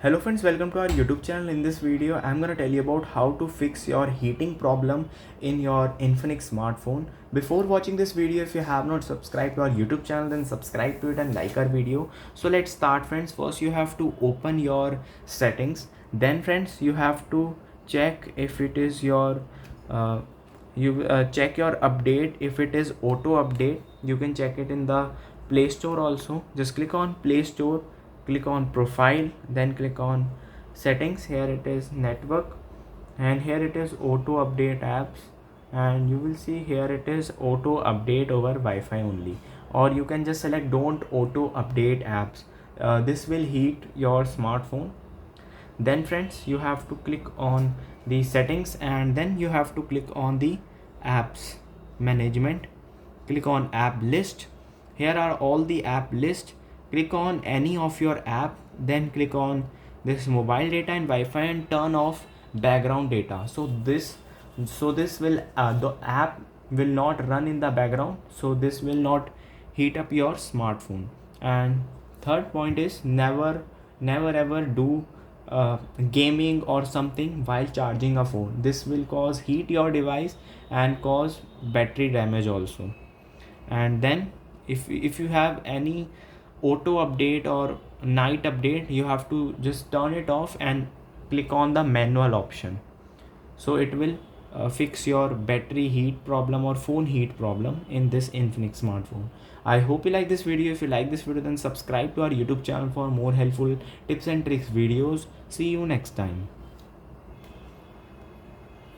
Hello friends, welcome to our YouTube channel. In this video I'm going to tell you about how to fix your heating problem in your Infinix smartphone. Before watching this video, if you have not subscribed to our YouTube channel, then subscribe to it and like our video. So let's start friends. First you have to open your settings. Then friends, you have to check if it is your check your update. If it is auto update, you can check it in the Play Store also. Just click on Play Store, click on profile, then click on settings. Here it is network, and here it is auto update apps, and you will see here it is auto update over Wi-Fi only, or you can just select don't auto update apps. This will heat your smartphone. Then friends, you have to click on the settings, and then you have to click on the apps management. Click on app list. Here are all the app list. Click on any of your app, then click on this mobile data and Wi-Fi and turn off background data. So this will the app will not run in the background, so this will not heat up your smartphone. And third point is never ever do gaming or something while charging a phone. This will cause heat your device and cause battery damage also. And then if you have any auto update or night update, you have to just turn it off and click on the manual option, so it will fix your battery heat problem or phone heat problem in this Infinix smartphone. I hope you like this video. If you like this video, then subscribe to our YouTube channel for more helpful tips and tricks videos. See you next time.